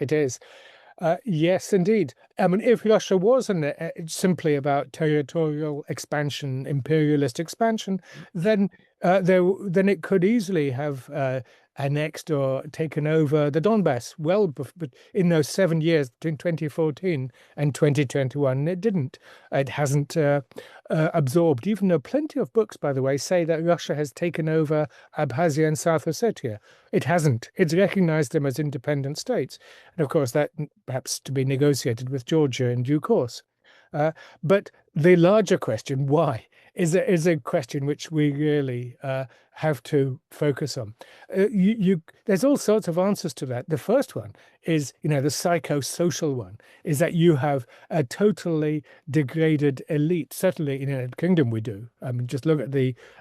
it is. Yes, indeed. I mean, if Russia wasn't simply about territorial expansion, imperialist expansion, then then it could easily have annexed or taken over the Donbass. Well, but in those 7 years between 2014 and 2021, it didn't. It hasn't absorbed. Even though plenty of books, by the way, say that Russia has taken over Abkhazia and South Ossetia. It hasn't. It's recognized them as independent states. And of course, that perhaps to be negotiated with Georgia in due course. But the larger question, why, is a question which we really have to focus on. There's all sorts of answers to that. The first one is, the psychosocial one, is that you have a totally degraded elite. Certainly in the United Kingdom we do. I mean, just look at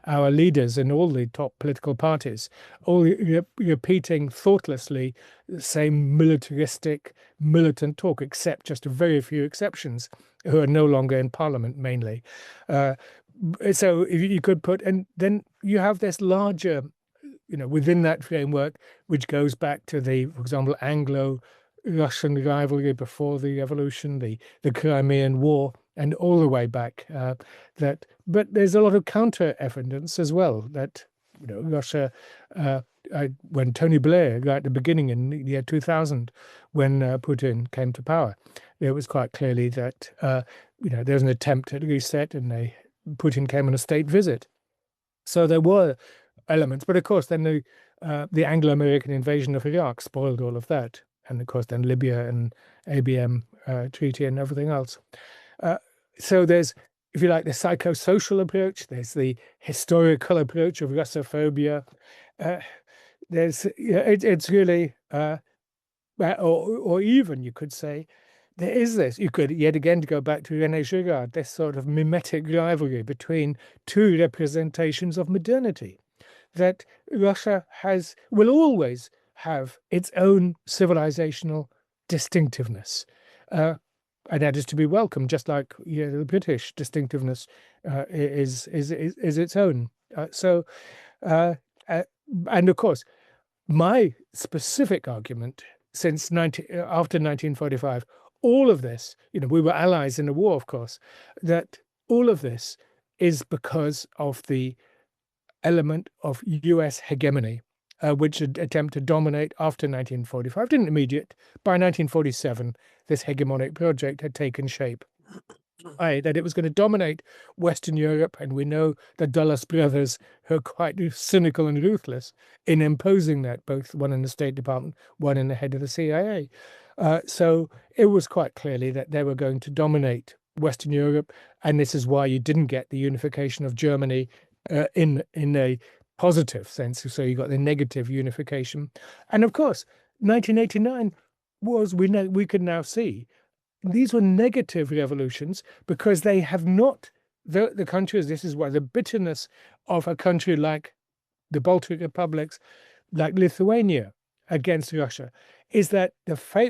our leaders in all the top political parties, all repeating thoughtlessly the same militaristic, militant talk, except just a very few exceptions who are no longer in parliament mainly. So if you could put, and then you have this larger, within that framework, which goes back to for example, Anglo-Russian rivalry before the revolution, the Crimean War, and all the way back. But there's a lot of counter evidence as well that, Russia, when Tony Blair, right at the beginning in the year 2000, when Putin came to power, it was quite clearly that there was an attempt at reset, and Putin came on a state visit. So there were elements, but of course then the Anglo-American invasion of Iraq spoiled all of that, and of course then Libya and ABM treaty and everything else. So there's, if you like, the psychosocial approach. There's the historical approach of Russophobia. It's really, or even you could say, there is this. You could yet again, to go back to René Girard, this sort of mimetic rivalry between two representations of modernity, that Russia will always have its own civilizational distinctiveness. And that is to be welcomed, just like the British distinctiveness is its own. And of course, my specific argument since after 1945, all of this, we were allies in the war, of course, that all of this is because of the element of US hegemony, which attempt to dominate after 1945. Didn't immediate. By 1947, this hegemonic project had taken shape. That it was going to dominate Western Europe, and we know the Dulles brothers, who are quite cynical and ruthless in imposing that, both one in the State Department, one in the head of the CIA. So it was quite clearly that they were going to dominate Western Europe, and this is why you didn't get the unification of Germany in a positive sense. So you got the negative unification, and of course, 1989 was, we could now see, these were negative revolutions because they have not, the countries, this is why the bitterness of a country like the Baltic republics, like Lithuania against Russia, is that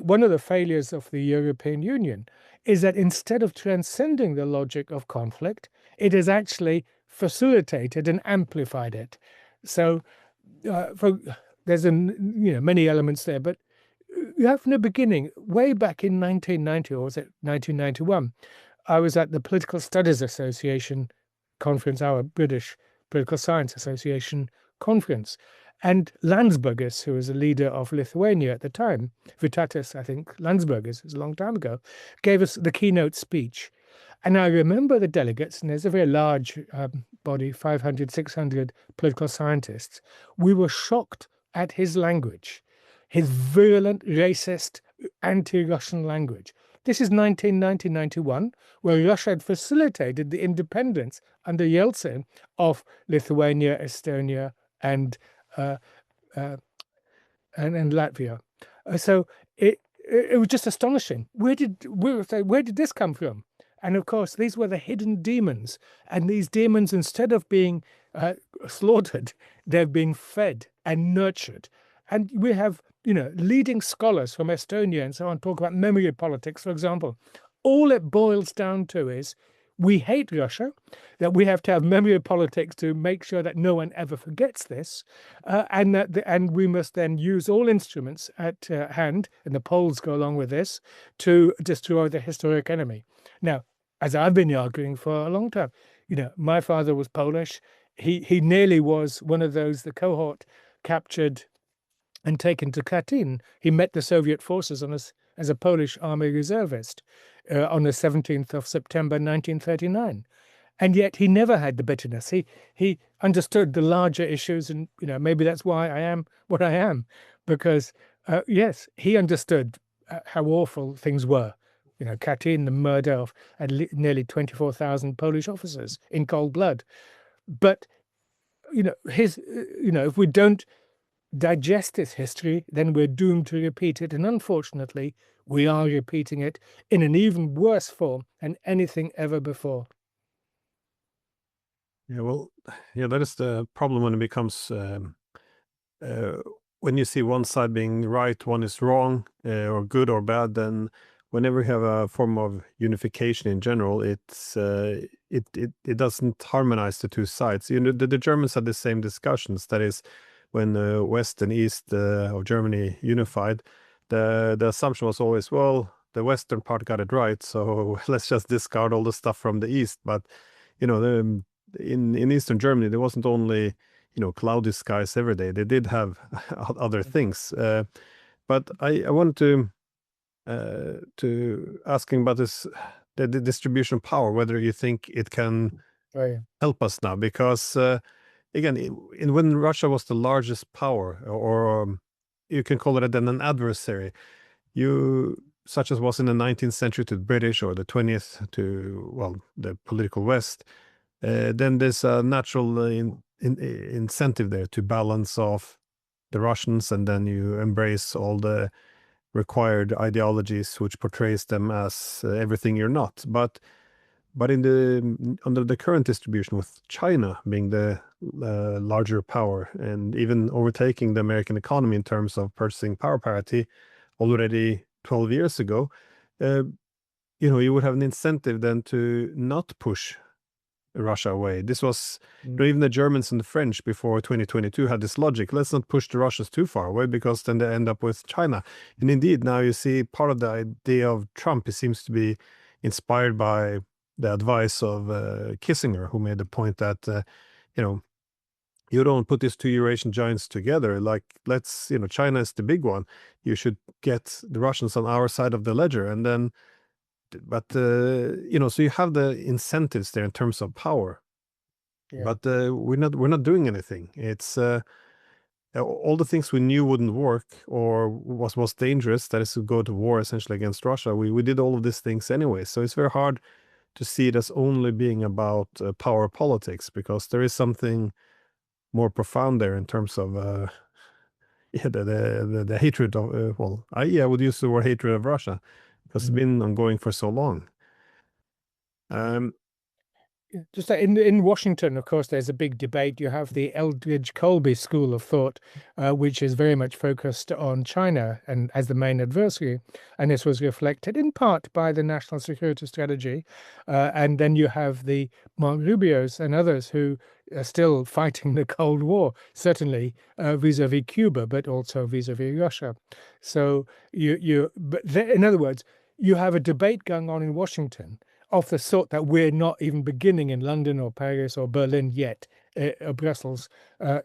one of the failures of the European Union is that instead of transcending the logic of conflict, it has actually facilitated and amplified it. So there's many elements there, but you have from the beginning, way back in 1990, or was it 1991, I was at the Political Studies Association conference, our British Political Science Association conference. And Landsbergis, who was a leader of Lithuania at the time, Vitatis, I think, Landsbergis, it was a long time ago, gave us the keynote speech. And I remember the delegates, and there's a very large body, 500, 600 political scientists. We were shocked at his language, his virulent, racist, anti-Russian language. This is 1990-91, where Russia had facilitated the independence under Yeltsin of Lithuania, Estonia, and Latvia. So it was just astonishing. Where did this come from? And of course, these were the hidden demons. And these demons, instead of being slaughtered, they've been fed and nurtured. And we have, leading scholars from Estonia and so on talk about memory politics, for example. All it boils down to is we hate Russia, that we have to have memory politics to make sure that no one ever forgets this, and we must then use all instruments at hand, and the Poles go along with this, to destroy the historic enemy. Now, as I've been arguing for a long time, my father was Polish. He nearly was one of those, the cohort captured and taken to Katyn. He met the Soviet forces as a Polish army reservist on the 17th of September 1939. And yet he never had the bitterness. He understood the larger issues, and maybe that's why I am what I am, because yes, he understood how awful things were. Katyn, the murder of nearly 24,000 Polish officers in cold blood. But if we don't digest this history, then we're doomed to repeat it. And unfortunately, we are repeating it in an even worse form than anything ever before. Yeah, well, yeah, that is the problem when it becomes when you see one side being right, one is wrong, or good or bad. Then whenever you have a form of unification in general, it doesn't harmonize the two sides. The Germans had the same discussions. That is, when West and East of Germany unified, the assumption was always, well, the Western part got it right, so let's just discard all the stuff from the East. But in Eastern Germany, there wasn't only cloudy skies every day. They did have other things. But I wanted to asking about this, the distribution of power, whether you think it can help us now, because again, when Russia was the largest power, or you can call it then an adversary, such as was in the 19th century to the British, or the 20th to the political West, then there's a natural incentive there to balance off the Russians, and then you embrace all the required ideologies which portrays them as everything you're not. But under the current distribution, with China being the larger power and even overtaking the American economy in terms of purchasing power parity already 12 years ago, you would have an incentive then to not push Russia away. This was even the Germans and the French before 2022 had this logic. Let's not push the Russians too far away, because then they end up with China. And indeed, now you see part of the idea of Trump, it seems to be inspired by the advice of Kissinger, who made the point that you don't put these two Eurasian giants together. Like, China is the big one. You should get the Russians on our side of the ledger, and then. But so you have the incentives there in terms of power, but we're not doing anything. It's all the things we knew wouldn't work or was dangerous, that is to go to war essentially against Russia. We did all of these things anyway, so it's very hard to see it as only being about power politics, because there is something more profound there in terms of the hatred of I would use the word hatred of Russia, because it's been ongoing for so long. Just in Washington, of course, there's a big debate. You have the Eldridge Colby school of thought, which is very much focused on China and as the main adversary. And this was reflected in part by the national security strategy. And then you have the Mark Rubios and others who are still fighting the Cold War, certainly vis-a-vis Cuba, but also vis-a-vis Russia. So in other words, you have a debate going on in Washington of the sort that we're not even beginning in London or Paris or Berlin yet, or Brussels,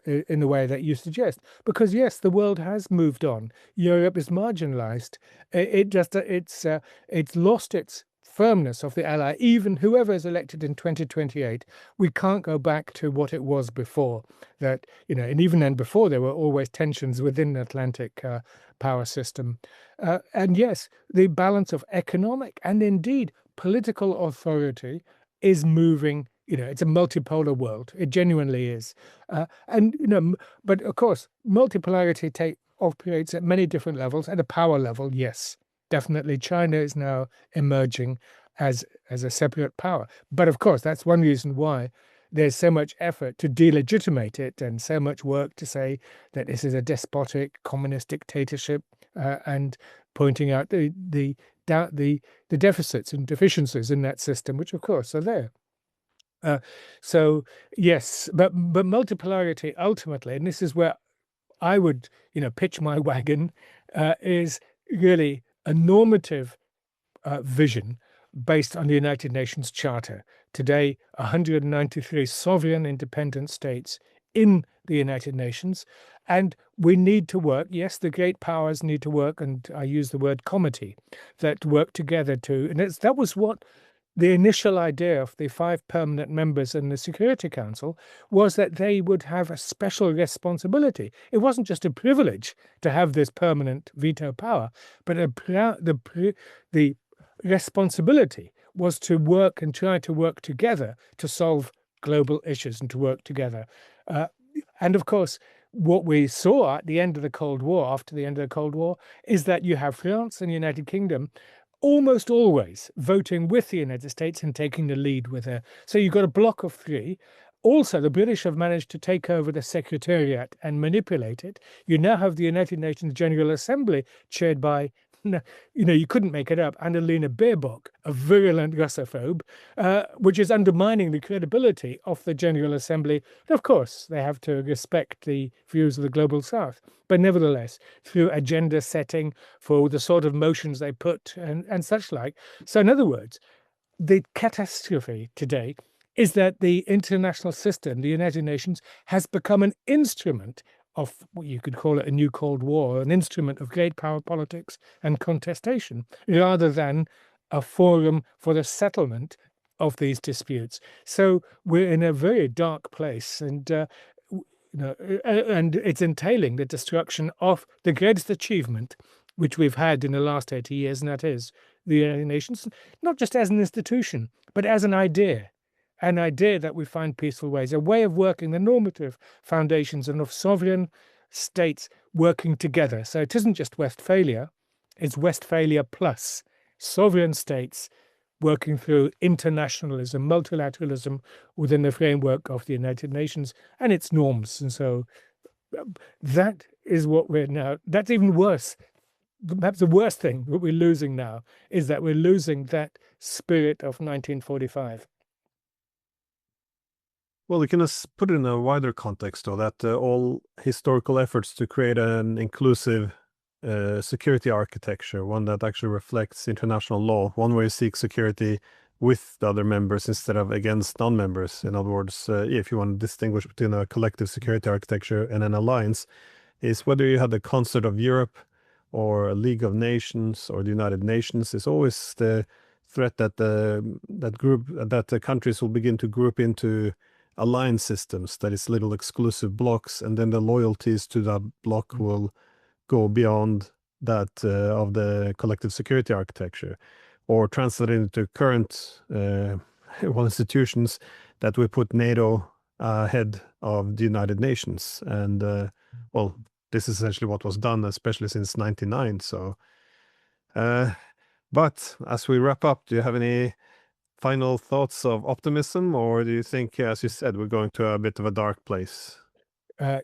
in the way that you suggest. Because yes, the world has moved on. Europe is marginalized. It's lost its firmness of the ally. Even whoever is elected in 2028, we can't go back to what it was before. That and even then before, there were always tensions within the Atlantic power system. And yes, the balance of economic and indeed political authority is moving. It's a multipolar world. It genuinely is. But of course, multipolarity operates at many different levels. At a power level, yes, definitely China is now emerging as a separate power. But of course, that's one reason why there's so much effort to delegitimate it, and so much work to say that this is a despotic communist dictatorship, and pointing out the the deficits and deficiencies in that system, which of course are there. So yes, but multipolarity ultimately, and this is where I would, pitch my wagon, is really a normative vision based on the United Nations Charter. Today, 193 sovereign independent states in the United Nations. And we need to work. Yes, the great powers need to work. And I use the word comity, that work together to. And that was what the initial idea of the 5 permanent members in the Security Council was, that they would have a special responsibility. It wasn't just a privilege to have this permanent veto power, but the responsibility was to work and try to work together to solve global issues and to work together. And of course, what we saw at the end of the Cold War, after the end of the Cold War, is that you have France and the United Kingdom almost always voting with the United States and taking the lead with her. So you've got a block of 3. Also, the British have managed to take over the Secretariat and manipulate it. You now have the United Nations General Assembly chaired by, you couldn't make it up, Annalena Baerbock, a virulent Russophobe, which is undermining the credibility of the General Assembly. And of course, they have to respect the views of the Global South. But nevertheless, through agenda setting for the sort of motions they put and such like. So in other words, the catastrophe today is that the international system, the United Nations, has become an instrument of what you could call it a new Cold War, an instrument of great power politics and contestation, rather than a forum for the settlement of these disputes. So we're in a very dark place, and and it's entailing the destruction of the greatest achievement which we've had in the last 80 years, and that is the United Nations, not just as an institution, but as an idea that we find peaceful ways, a way of working, the normative foundations and of sovereign states working together. So it isn't just Westphalia, it's Westphalia plus sovereign states working through internationalism, multilateralism within the framework of the United Nations and its norms. And so that is what we're now, that's even worse. Perhaps the worst thing that we're losing now is that we're losing that spirit of 1945. Well, we can put it in a wider context, though, that all historical efforts to create an inclusive security architecture, one that actually reflects international law, one where you seek security with the other members instead of against non-members. In other words, if you want to distinguish between a collective security architecture and an alliance, is whether you have the Concert of Europe or a League of Nations or the United Nations, is always the threat that the countries will begin to group into alliance systems, that is little exclusive blocks, and then the loyalties to that block will go beyond that of the collective security architecture, or translate into current institutions, that we put NATO ahead of the United Nations. And well, this is essentially what was done, especially since 99. So, but as we wrap up, do you have any final thoughts of optimism, or do you think, as you said, we're going to a bit of a dark place?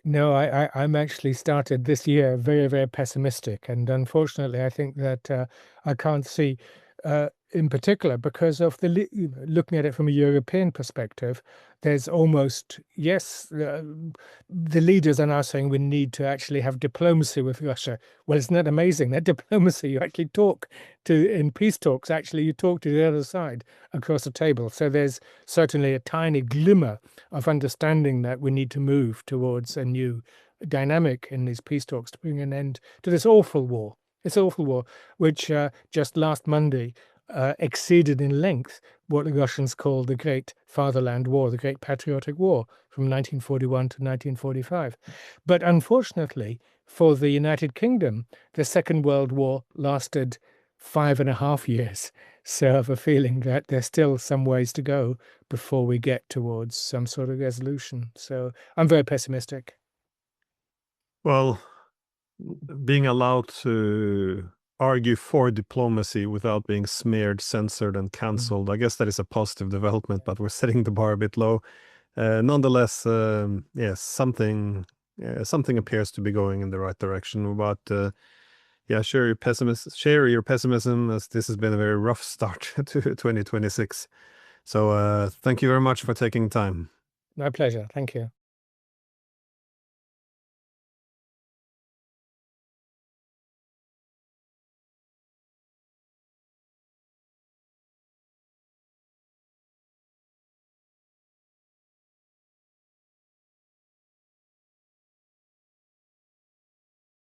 No, I'm actually started this year very, very pessimistic. And unfortunately, I think that I can't see, in particular, because of looking at it from a European perspective, there's almost, yes, the leaders are now saying we need to actually have diplomacy with Russia. Well, isn't that amazing? That diplomacy, you actually talk to, in peace talks, actually, you talk to the other side across the table. So there's certainly a tiny glimmer of understanding that we need to move towards a new dynamic in these peace talks to bring an end to this awful war. This awful war, which just last Monday exceeded in length what the Russians called the Great Fatherland War, the Great Patriotic War from 1941 to 1945. But unfortunately for the United Kingdom, the Second World War lasted 5.5 years. So I have a feeling that there's still some ways to go before we get towards some sort of resolution. So I'm very pessimistic. Well, being allowed to argue for diplomacy without being smeared, censored, and cancelled, I guess that is a positive development, but we're setting the bar a bit low. Nonetheless, yes, something appears to be going in the right direction. But yeah, share your pessimism, as this has been a very rough start to 2026. So thank you very much for taking time. My pleasure. Thank you.